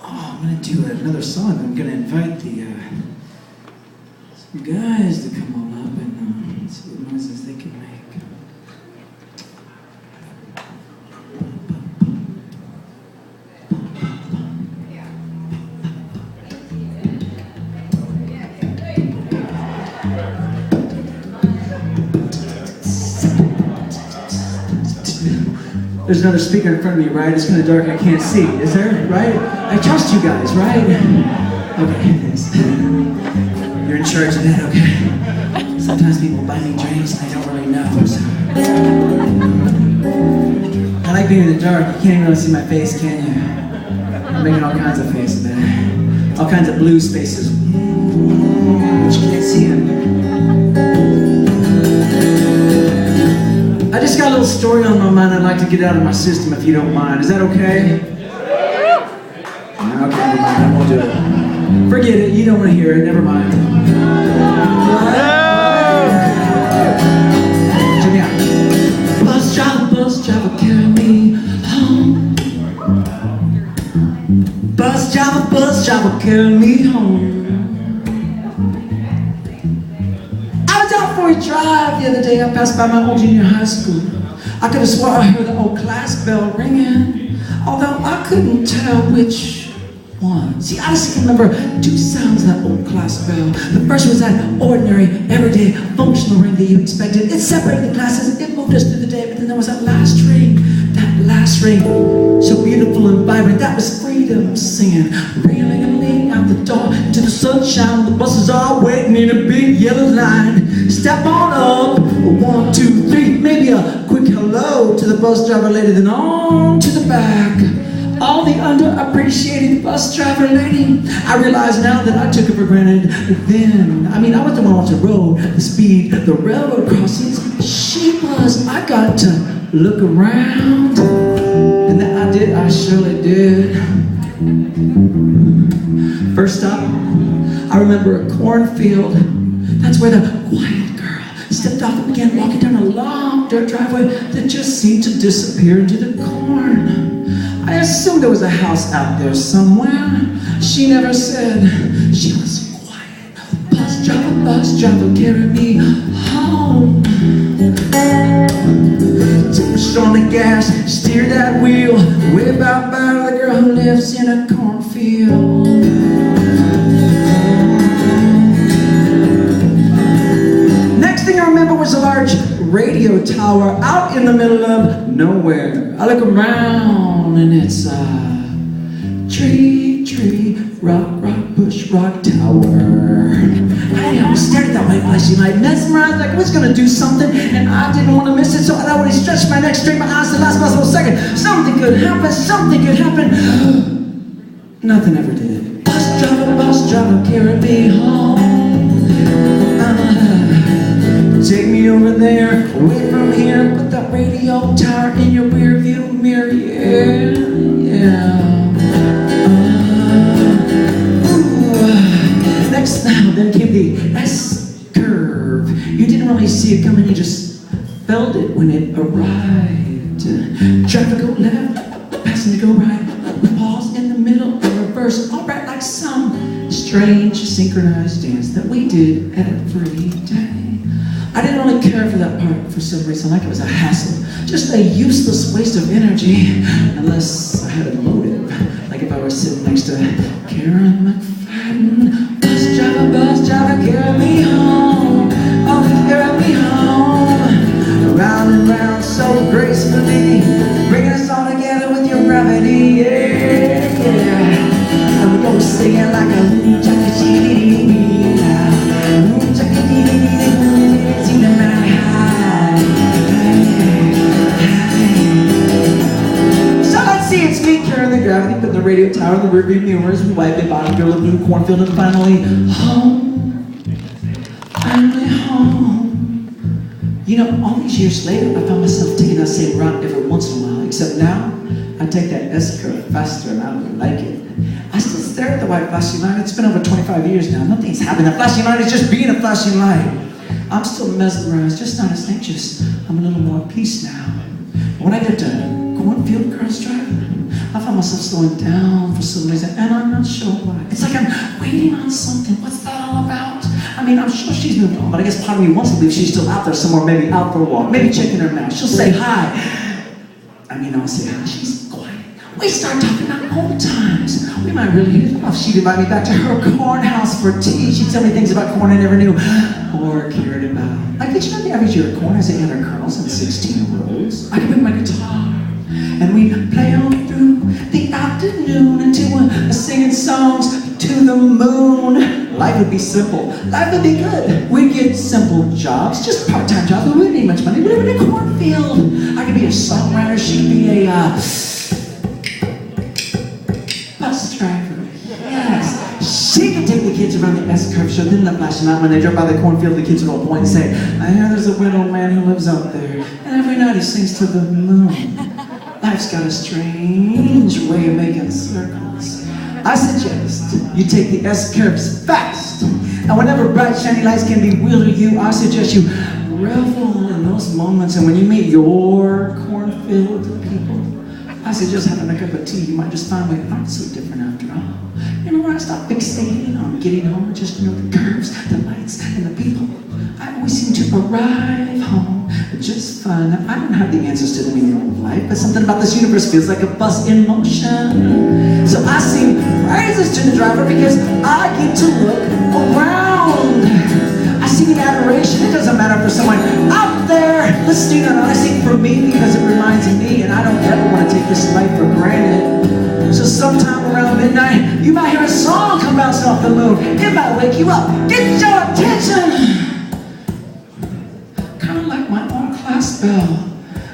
I'm gonna do another song. I'm gonna invite some guys to come on up and see what noises they can make. There's another speaker in front of me, right? It's kind of dark, I can't see. Is there, right? I trust you guys, right? Okay, thanks. You're in charge of that, okay? Sometimes people buy me drinks and I don't really know, so. I like being in the dark. You can't really see my face, can you? I'm making all kinds of faces, man. All kinds of blue spaces. But you can't see them. I just got a little story on my mind I'd like to get out of my system if you don't mind. Is that okay? Okay, never mind. I won't do it. Forget it. You don't want to hear it. Never mind. Check me out. Bus driver, carry me home. Bus driver, carry me home. Before we drive the other day, I passed by my old junior high school. I could have swore I heard the old class bell ringing, although I couldn't tell which one. See, I just remember two sounds of that old class bell. The first was that ordinary, everyday, functional ring that you expected. It separated the classes, it moved us through the day, but then there was that last ring, so beautiful and vibrant. That was freedom singing, ring-a-ling-a-ling out the door into the sunshine. The buses are waiting in a big yellow line. Step on up, 1, 2, 3, maybe a quick hello to the bus driver lady, then on to the back. All the underappreciated bus driver lady. I realize now that I took it for granted then. I was the one on the road, the speed, the railroad crossings. She was. I got to look around. And that I did, I surely did. First stop, I remember a cornfield. That's where the quiet girl stepped off and began walking down a long dirt driveway that just seemed to disappear into the corn. I assumed there was a house out there somewhere. She never said. She was quiet. Bus driver, carry me home. Took my strong the gas, steer that wheel, way about by the girl who lives in a cornfield. Next thing I remember was a large radio tower out in the middle of nowhere. I look around and it's a tree, rock, bush, rock tower. I stared at that white flashing light, mesmerized, like it was gonna do something, and I didn't want to miss it, so I already stretched my neck, straight my eyes the last possible second. Something could happen. Nothing ever did. Bus driver, carry me home. Take me over there, away from here, put that radio tower in your rear view mirror, yeah. Then came the S-curve. You didn't really see it coming, you just felt it when it arrived. Traffic go left, passenger go right. We pause in the middle and reverse, all right, like some strange synchronized dance that we did every day. I didn't really care for that part for some reason, like it was a hassle. Just a useless waste of energy, unless I had a motive. Like if I were sitting next to Karen McFadden. Bus driver, carry me home. Oh, carry me home. Round and round so gracefully, bringing us all together with your gravity, yeah. And we go singing like a So let's see, it's me carrying the gravity, putting the radio tower in the rearview mirrors, we wipe it bottom, go to the blue cornfield, and finally home. All these years later, I found myself taking that same route every once in a while, except now, I take that S-curve faster and I don't like it. I still stare at the white flashing light. It's been over 25 years now. Nothing's happened. That flashing light is just being a flashing light. I'm still mesmerized, just not as anxious. I'm a little more at peace now. When I get to cornfield girls driving. I found myself slowing down for some reason, and I'm not sure why. It's like I'm waiting on something. What's that all about? I mean, I'm sure she's moved on, but I guess part of me wants to believe she's still out there somewhere, maybe out for a walk, maybe checking her mail. She'll say hi. I mean, I'll say hi. She's quiet. We start talking about old times. We might really hit it off. She'd invite me back to her corn house for tea. She'd tell me things about corn I never knew or cared about. Like, did you know the average year of corn has 800 kernels and 16 rows? I could bring my guitar, and we'd play on through the afternoon until we're singing songs to the moon. Life would be simple. Life would be good. We'd get simple jobs, just part-time jobs. We wouldn't need much money. We live in a cornfield. I could be a songwriter. She could be a bus driver. Yes. She could take the kids around the S-curve, show them the flashing out. When they drove by the cornfield, the kids would all point and say, I hear there's a widow man who lives out there, and every night he sings to the moon. Life's got a strange way of making circles. I suggest you take the S-curves fast. And whenever bright, shiny lights can bewilder you, I suggest you revel in those moments. And when you meet your cornfield people, I suggest having a cup of tea. You might just find we aren't so different after all. You know, when I stop fixating on getting home, just, you know, the curves, the lights, and the people, I always seem to arrive home just fine. Now, I don't have the answers to the meaning of life, but something about this universe feels like a bus in motion. So I sing praises to the driver because I get to look around. I sing in adoration. It doesn't matter for someone out there listening or not. I sing for me because it reminds me, and I don't ever want to take this life for granted. So sometime around midnight, you might hear a song come bouncing off the moon. It might wake you up, get your attention. Kind of like my own class bell.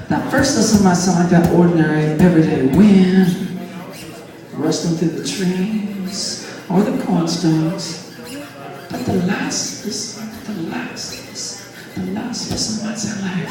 That first listen might sound like that ordinary, everyday wind rustling through the trees or the cornstalks. But the last listen might sound like